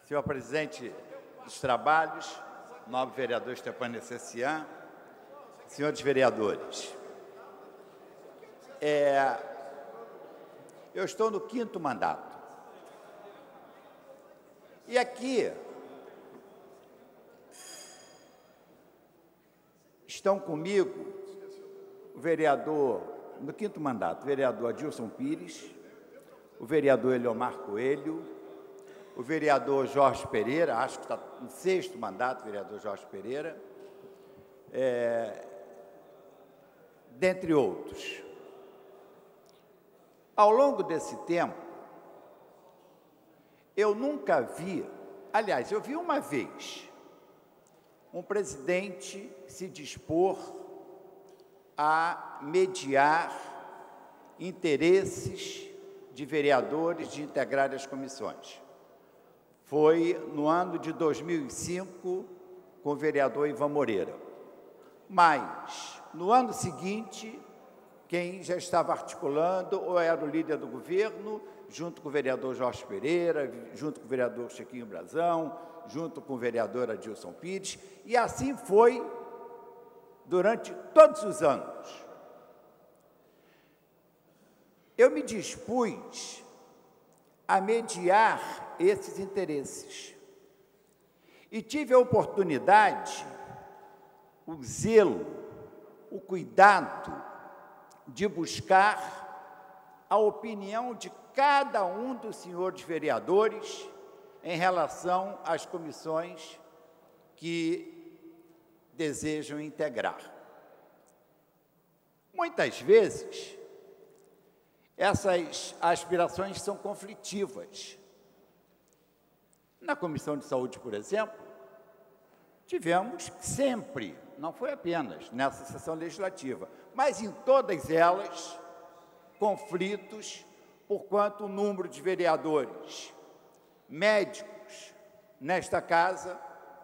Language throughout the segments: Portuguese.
Senhor presidente dos trabalhos, nobre vereador Stepane Cessian, senhores vereadores, eu estou no 5º mandato. E aqui estão comigo o vereador, no 5º mandato, o vereador Adilson Pires, o vereador Eliomar Coelho, o vereador Jorge Pereira, acho que está no 6º mandato, o vereador Jorge Pereira, dentre outros. Ao longo desse tempo, eu nunca vi, aliás, eu vi uma vez, um presidente se dispor a mediar interesses de vereadores de integrar as comissões. Foi no ano de 2005, com o vereador Ivan Moreira. Mas, no ano seguinte, quem já estava articulando ou era o líder do governo, junto com o vereador Jorge Pereira, junto com o vereador Chiquinho Brazão, junto com o vereador Adilson Pires, e assim foi durante todos os anos. Eu me dispus a mediar esses interesses e tive a oportunidade, o zelo, o cuidado de buscar a opinião de cada um dos senhores vereadores em relação às comissões que desejam integrar. Muitas vezes, essas aspirações são conflitivas. Na Comissão de Saúde, por exemplo, tivemos sempre, não foi apenas nessa sessão legislativa, mas em todas elas, conflitos por quanto o número de vereadores médicos nesta casa,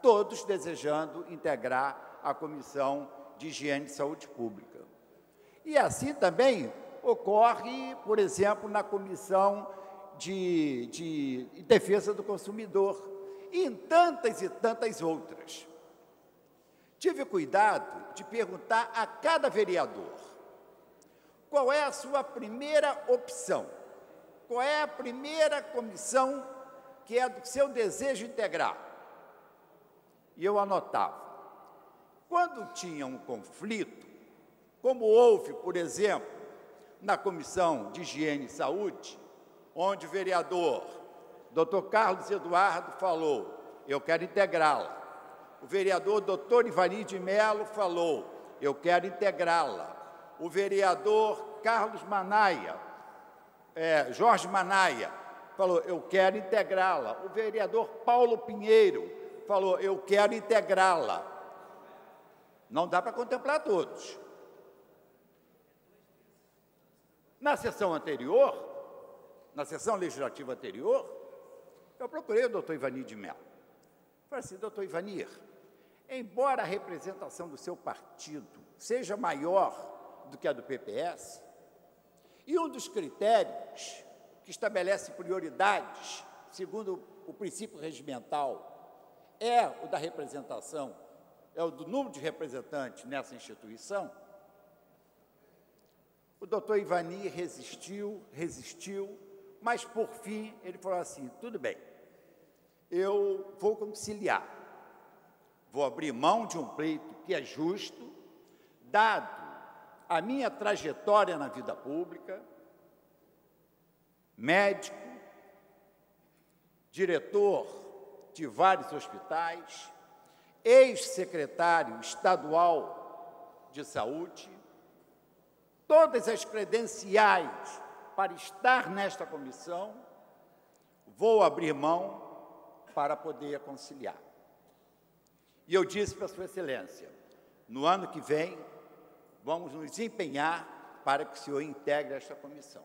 todos desejando integrar a Comissão de Higiene e Saúde Pública. E assim também ocorre, por exemplo, na Comissão de Defesa do Consumidor e em tantas e tantas outras. Tive cuidado de perguntar a cada vereador qual é a sua primeira opção, qual é a primeira comissão que é do seu desejo integrar. E eu anotava. Quando tinha um conflito, como houve, por exemplo, na Comissão de Higiene e Saúde, onde o vereador Dr. Carlos Eduardo falou, eu quero integrá-la. O vereador Dr. Ivani de Mello falou, eu quero integrá-la. O vereador Carlos Manaia, Jorge Manaia, falou, eu quero integrá-la. O vereador Paulo Pinheiro falou, eu quero integrá-la. Não dá para contemplar todos. Na sessão anterior, na sessão legislativa anterior, eu procurei o doutor Ivani de Mello. Falei assim, doutor Ivanir, embora a representação do seu partido seja maior do que a do PPS, e um dos critérios que estabelece prioridades, segundo o princípio regimental, é o da representação, é o do número de representantes nessa instituição, o doutor Ivani resistiu, mas, por fim, ele falou assim, tudo bem, eu vou conciliar, vou abrir mão de um pleito que é justo, dado a minha trajetória na vida pública, médico, diretor de vários hospitais, ex-secretário estadual de saúde, todas as credenciais para estar nesta comissão, vou abrir mão para poder conciliar. E eu disse para Sua Excelência, no ano que vem, vamos nos empenhar para que o senhor integre esta comissão.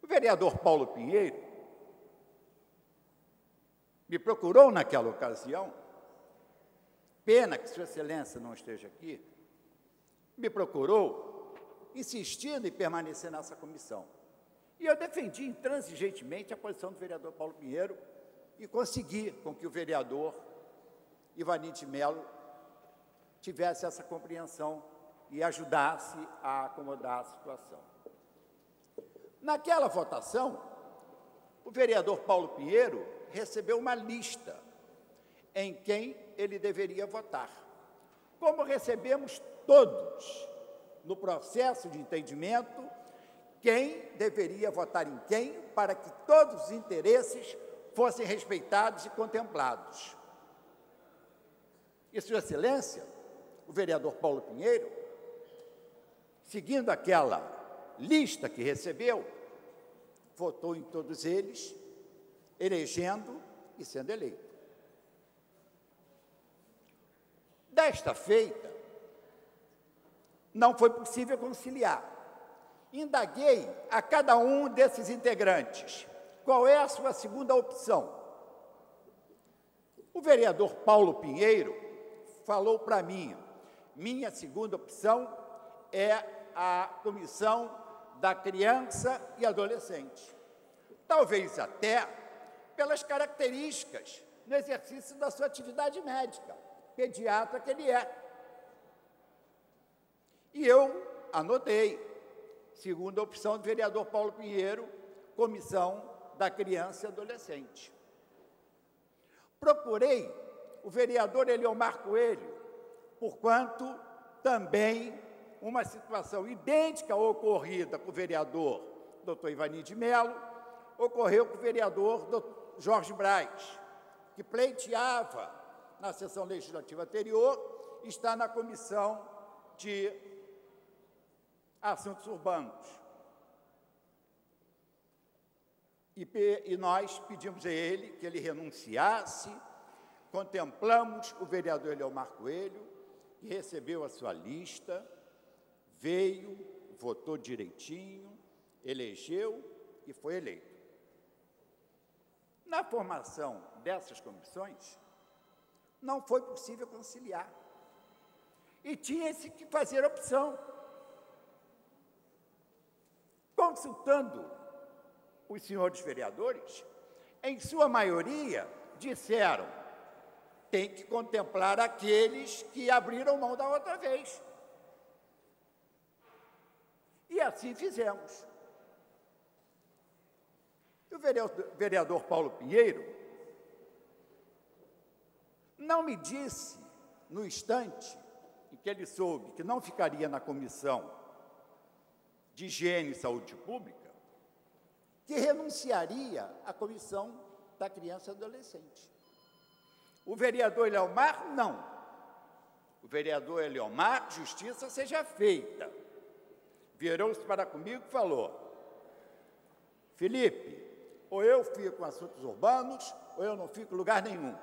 O vereador Paulo Pinheiro me procurou naquela ocasião, pena que Sua Excelência não esteja aqui, me procurou, insistindo em permanecer nessa comissão. E eu defendi intransigentemente a posição do vereador Paulo Pinheiro e consegui com que o vereador Ivanir de Mello tivesse essa compreensão e ajudasse a acomodar a situação. Naquela votação, o vereador Paulo Pinheiro recebeu uma lista em quem ele deveria votar. Como recebemos todos no processo de entendimento, quem deveria votar em quem para que todos os interesses fossem respeitados e contemplados. E, Sua Excelência, o vereador Paulo Pinheiro, seguindo aquela lista que recebeu, votou em todos eles, elegendo e sendo eleito. Desta feita, não foi possível conciliar. Indaguei a cada um desses integrantes qual é a sua segunda opção. O vereador Paulo Pinheiro falou para mim, minha segunda opção é a Comissão da Criança e Adolescente. Talvez até pelas características no exercício da sua atividade médica, pediatra que ele é. E eu anotei, segunda opção do vereador Paulo Pinheiro, Comissão da Criança e Adolescente. Procurei o vereador Eliomar Coelho, porquanto também uma situação idêntica à ocorrida com o vereador Dr. Ivanir de Mello, ocorreu com o vereador Dr. Jorge Braz, que pleiteava na sessão legislativa anterior, está na Comissão de Assuntos Urbanos. E nós pedimos a ele que ele renunciasse, contemplamos o vereador Eliomar Coelho, que recebeu a sua lista, veio, votou direitinho, elegeu e foi eleito. Na formação dessas comissões, não foi possível conciliar. E tinha-se que fazer opção. Consultando os senhores vereadores, em sua maioria, disseram, tem que contemplar aqueles que abriram mão da outra vez. E assim fizemos. O vereador Paulo Pinheiro não me disse, no instante em que ele soube que não ficaria na Comissão de Higiene e Saúde Pública, que renunciaria à Comissão da Criança e Adolescente. O vereador Eliomar, não. O vereador Eliomar, justiça seja feita. Virou-se para comigo e falou, Felipe, ou eu fico com assuntos urbanos, ou eu não fico em lugar nenhum.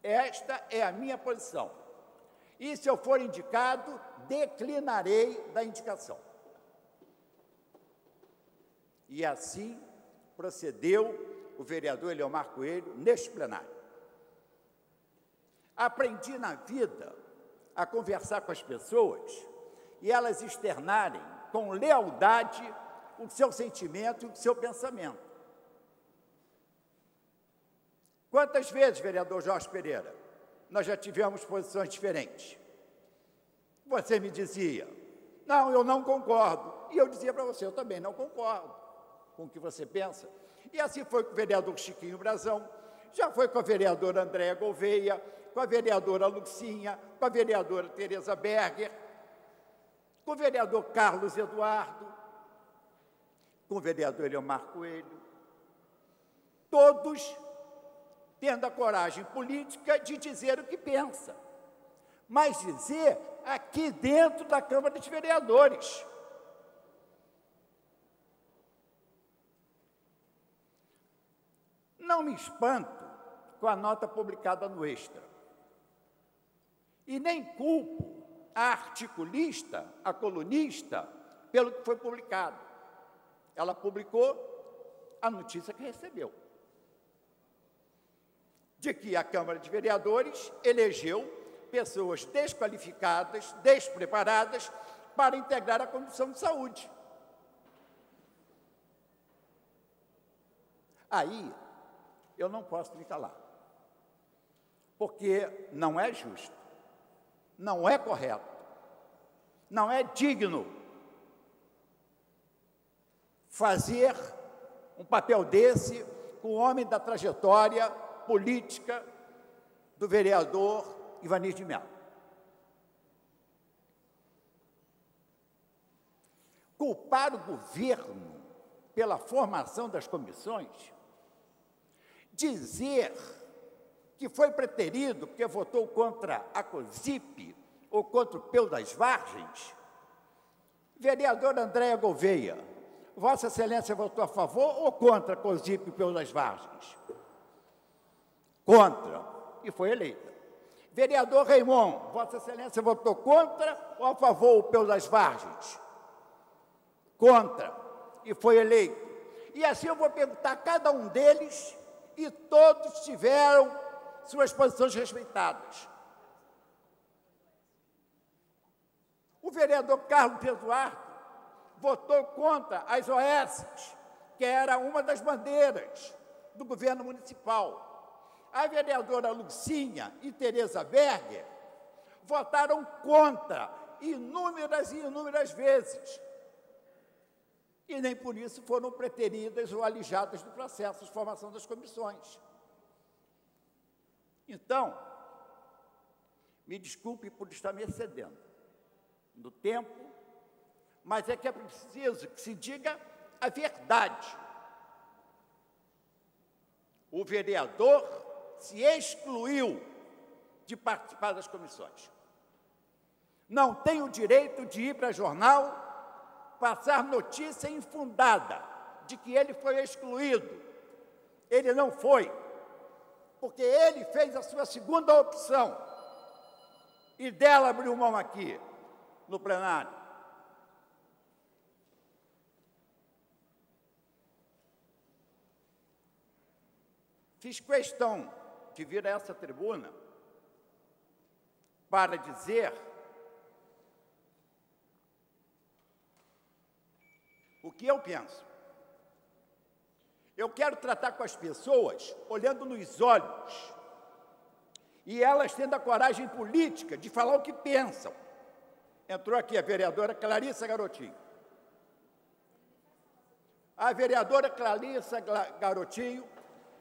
Esta é a minha posição. E se eu for indicado, declinarei da indicação. E assim procedeu o vereador Eliomar Coelho neste plenário. Aprendi na vida a conversar com as pessoas e elas externarem com lealdade o seu sentimento e o seu pensamento. Quantas vezes, vereador Jorge Pereira, nós já tivemos posições diferentes? Você me dizia, não, eu não concordo. E eu dizia para você, eu também não concordo com o que você pensa. E assim foi com o vereador Chiquinho Brazão, já foi com a vereadora Andréa Gouveia, com a vereadora Lucinha, com a vereadora Tereza Berger, com o vereador Carlos Eduardo, com o vereador Eliomar Coelho, todos tendo a coragem política de dizer o que pensa, mas dizer aqui dentro da Câmara de Vereadores. Não me espanto com a nota publicada no Extra. E nem culpo a articulista, a colunista, pelo que foi publicado. Ela publicou a notícia que recebeu, de que a Câmara de Vereadores elegeu pessoas desqualificadas, despreparadas, para integrar a Comissão de Saúde. Aí, eu não posso me calar, porque não é justo, não é correto, não é digno fazer um papel desse com o homem da trajetória política do vereador Ivanir de Mello. Culpar o governo pela formação das comissões, dizer que foi preterido porque votou contra a COSIP ou contra o Peu das Vargens. Vereadora Andréa Gouveia, Vossa Excelência votou a favor ou contra a COSIP e o Peu das Vargens? Contra, e foi eleita. Vereador Raimon, Vossa Excelência votou contra ou a favor o Peu das Vargens? Contra, e foi eleito. E assim eu vou perguntar a cada um deles, e todos tiveram suas posições respeitadas. O vereador Carlos Eduardo votou contra as OS, que era uma das bandeiras do governo municipal. A vereadora Lucinha e Tereza Berger votaram contra inúmeras e inúmeras vezes. E nem por isso foram preteridas ou alijadas do processo de formação das comissões. Então, me desculpe por estar me excedendo no tempo, mas é que é preciso que se diga a verdade. O vereador se excluiu de participar das comissões. Não tem o direito de ir para jornal passar notícia infundada de que ele foi excluído. Ele não foi, porque ele fez a sua segunda opção e dela abriu mão aqui, no plenário. Fiz questão de vir a essa tribuna para dizer o que eu penso. Eu quero tratar com as pessoas olhando nos olhos e elas tendo a coragem política de falar o que pensam. Entrou aqui a vereadora Clarissa Garotinho. A vereadora Clarissa Garotinho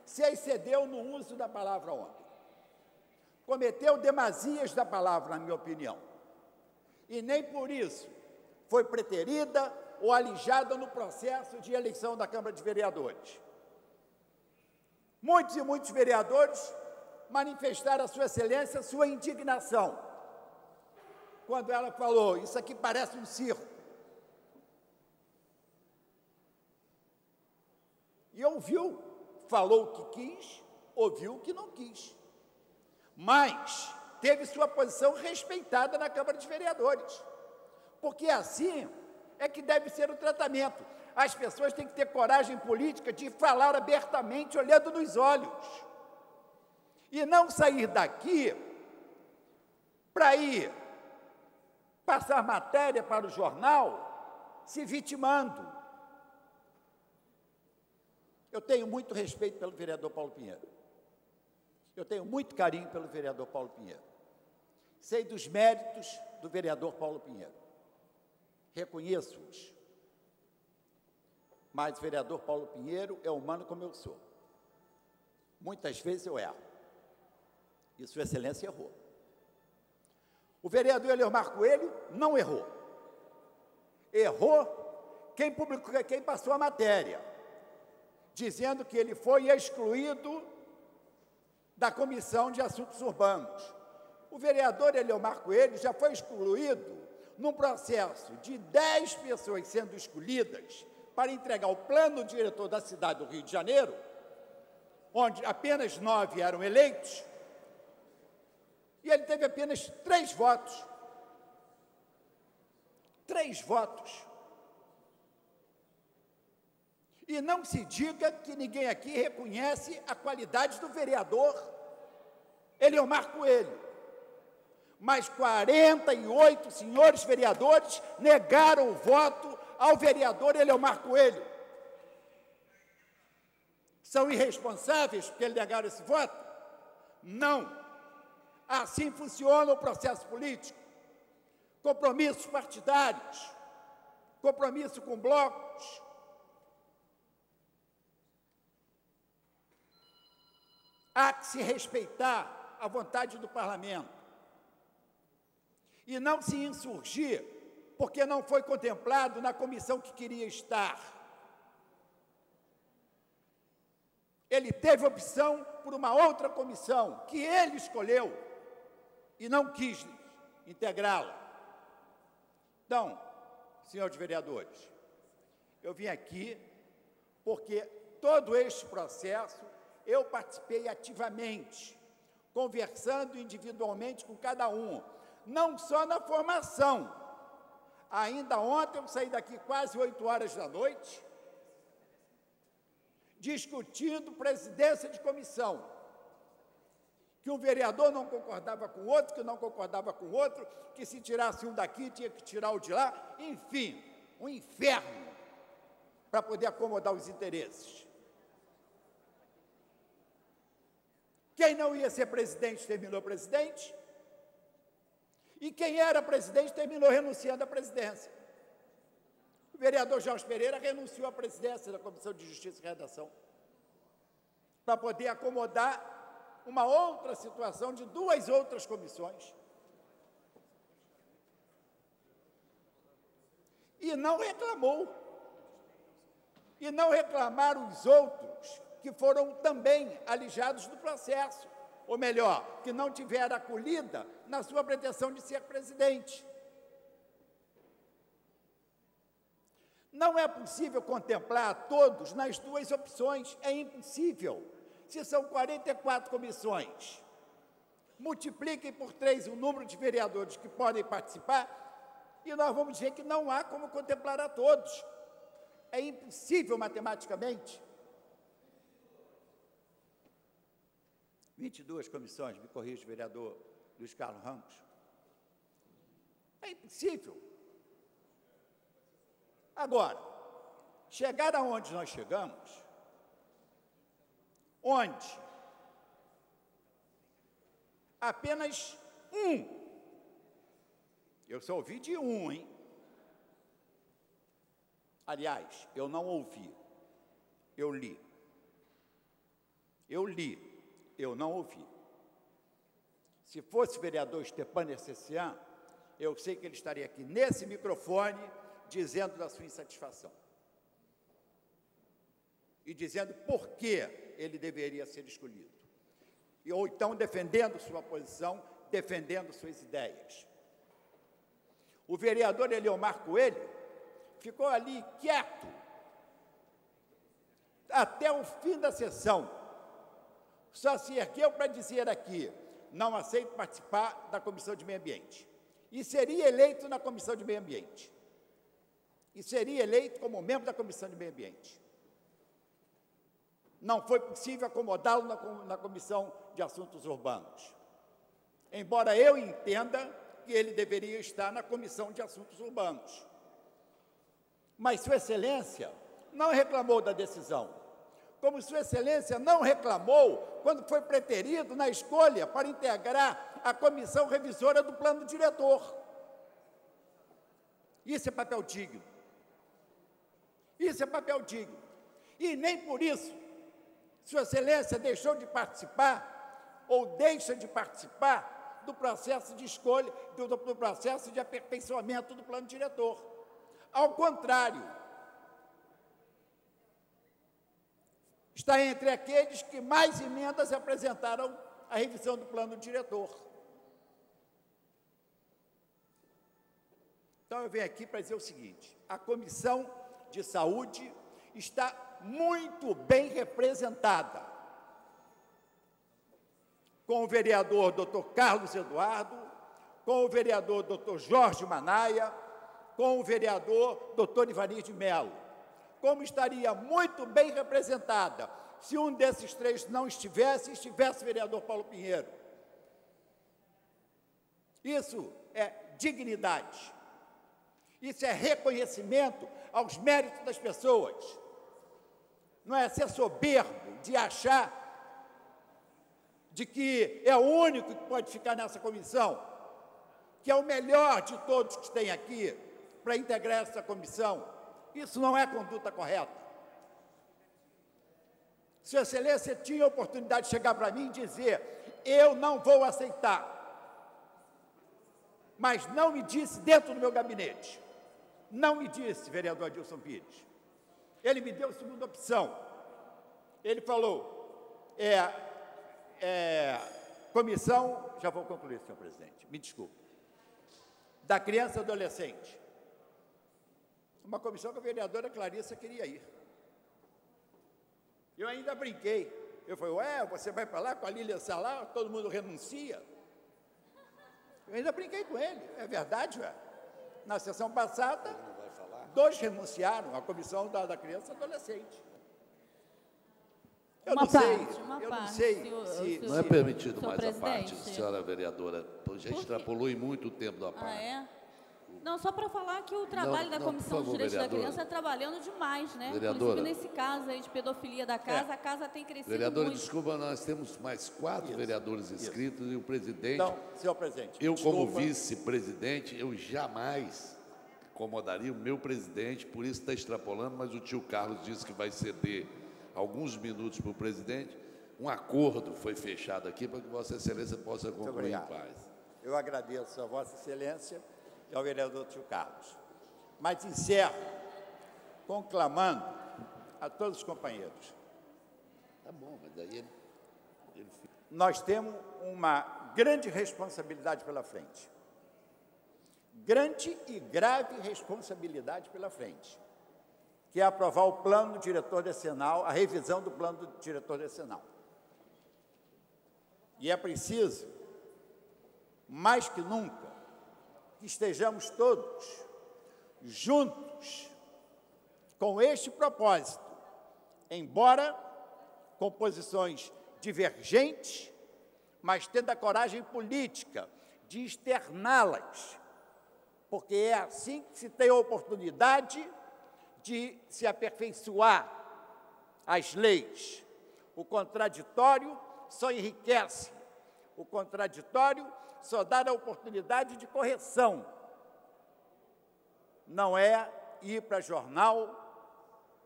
se excedeu no uso da palavra ontem. Cometeu demasias da palavra, na minha opinião. E nem por isso foi preterida ou alijada no processo de eleição da Câmara de Vereadores. Muitos e muitos vereadores manifestaram a sua excelência, a sua indignação, quando ela falou, isso aqui parece um circo. E ouviu, falou o que quis, ouviu o que não quis. Mas teve sua posição respeitada na Câmara de Vereadores, porque assim é que deve ser o tratamento. As pessoas têm que ter coragem política de falar abertamente, olhando nos olhos. E não sair daqui para ir passar matéria para o jornal se vitimando. Eu tenho muito respeito pelo vereador Paulo Pinheiro. Eu tenho muito carinho pelo vereador Paulo Pinheiro. Sei dos méritos do vereador Paulo Pinheiro. Reconheço-os. Mas o vereador Paulo Pinheiro é humano como eu sou. Muitas vezes eu erro. E Sua Excelência errou. O vereador Eliomar Coelho não errou. Errou quem passou a matéria, dizendo que ele foi excluído da Comissão de Assuntos Urbanos. O vereador Eliomar Coelho já foi excluído num processo de 10 pessoas sendo escolhidas para entregar o plano diretor da cidade do Rio de Janeiro, onde apenas 9 eram eleitos, e ele teve apenas 3 votos. 3 votos. E não se diga que ninguém aqui reconhece a qualidade do vereador Eliomar Coelho. Mas 48 senhores vereadores negaram o voto ao vereador Eliomar Coelho. São irresponsáveis porque negaram esse voto? Não. Assim funciona o processo político. Compromissos partidários, compromisso com blocos. Há que se respeitar a vontade do parlamento e não se insurgir porque não foi contemplado na comissão que queria estar. Ele teve opção por uma outra comissão que ele escolheu e não quis integrá-la. Então, senhores vereadores, eu vim aqui porque todo este processo eu participei ativamente, conversando individualmente com cada um, não só na formação. Ainda ontem eu saí daqui quase 8 horas da noite, discutindo presidência de comissão, que um vereador não concordava com o outro, que não concordava com o outro, que se tirasse um daqui tinha que tirar o de lá, enfim, um inferno para poder acomodar os interesses. Quem não ia ser presidente terminou presidente, e quem era presidente terminou renunciando à presidência. O vereador Jorge Pereira renunciou à presidência da Comissão de Justiça e Redação, para poder acomodar uma outra situação de 2 outras comissões. E não reclamou. E não reclamaram os outros que foram também alijados do processo, ou melhor, que não tiveram acolhida na sua pretensão de ser presidente. Não é possível contemplar todos nas 2 opções, é impossível. Se são 44 comissões, multipliquem por 3 o número de vereadores que podem participar e nós vamos dizer que não há como contemplar a todos. É impossível matematicamente. 22 comissões, me corrige, vereador Luiz Carlos Ramos. É impossível. Agora, chegar aonde nós chegamos, onde apenas eu só ouvi de hein? Aliás, eu não ouvi, eu li. Eu li. Eu não ouvi. Se fosse o vereador Stepan Ercecian, eu sei que ele estaria aqui nesse microfone dizendo da sua insatisfação. E dizendo por que ele deveria ser escolhido. Ou então defendendo sua posição, defendendo suas ideias. O vereador Eliomar Coelho ficou ali quieto até o fim da sessão. Só se ergueu para dizer aqui, não aceito participar da Comissão de Meio Ambiente. E seria eleito na Comissão de Meio Ambiente. E seria eleito como membro da Comissão de Meio Ambiente. Não foi possível acomodá-lo na Comissão de Assuntos Urbanos. Embora eu entenda que ele deveria estar na Comissão de Assuntos Urbanos. Mas Sua Excelência não reclamou da decisão. Como Sua Excelência não reclamou quando foi preterido na escolha para integrar a comissão revisora do plano diretor. Isso é papel digno. Isso é papel digno. E nem por isso Sua Excelência deixou de participar ou deixa de participar do processo de escolha, do processo de aperfeiçoamento do plano diretor. Ao contrário, está entre aqueles que mais emendas apresentaram à revisão do plano diretor. Então, eu venho aqui para dizer o seguinte, a Comissão de Saúde está muito bem representada, com o vereador Dr. Carlos Eduardo, com o vereador Dr. Jorge Manaia, com o vereador Dr. Ivanir de Mello. Como estaria muito bem representada se um desses 3 não estivesse o vereador Paulo Pinheiro. Isso é dignidade. Isso é reconhecimento aos méritos das pessoas. não é ser soberbo de achar de que é o único que pode ficar nessa comissão, que é o melhor de todos que tem aqui para integrar essa comissão. Isso não é conduta correta. Sua Excelência tinha a oportunidade de chegar para mim e dizer: eu não vou aceitar. Mas não me disse dentro do meu gabinete. Não me disse, vereador Adilson Pires. Ele me deu a segunda opção. Ele falou, comissão, já vou concluir, senhor presidente, me desculpe, da criança e adolescente. Uma comissão que a vereadora Clarissa queria ir. Eu ainda brinquei. Eu falei, você vai para lá com a Lília Salar, todo mundo renuncia. Eu ainda brinquei com ele, é verdade, Na sessão passada, 2 renunciaram à comissão da criança e adolescente. Eu não sei se não é permitido mais a parte, senhora vereadora. A gente extrapolou em muito tempo da parte. Ah, é? Não, só para falar que o trabalho da Comissão de Direitos da Criança está trabalhando demais, né? Vereadora. Inclusive, nesse caso aí de pedofilia da casa, a casa tem crescido Vereadora, muito. desculpa, nós temos mais 4 vereadores inscritos e o presidente... Então, senhor presidente, eu, como vice-presidente, eu jamais incomodaria o meu presidente, por isso está extrapolando, mas o tio Carlos disse que vai ceder alguns minutos para o presidente. Um acordo foi fechado aqui para que Vossa Excelência possa concluir em paz. Eu agradeço a Vossa Excelência e ao vereador tio Carlos. Mas encerro conclamando a todos os companheiros. Tá bom, mas daí ele... Nós temos uma grande responsabilidade pela frente. Grande e grave responsabilidade pela frente, que é aprovar o plano diretor decenal, a revisão do plano diretor decenal. E é preciso, mais que nunca, que estejamos todos juntos com este propósito, embora com posições divergentes, mas tendo a coragem política de externá-las, porque é assim que se tem a oportunidade de se aperfeiçoar as leis. O contraditório só enriquece, o contraditório só dá a oportunidade de correção. Não é ir para jornal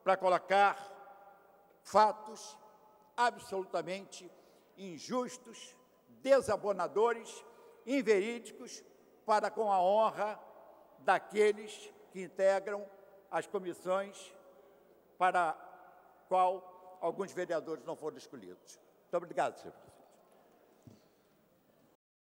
para colocar fatos absolutamente injustos, desabonadores, inverídicos, para com a honra daqueles que integram as comissões para a qual alguns vereadores não foram escolhidos. Muito obrigado, senhor presidente.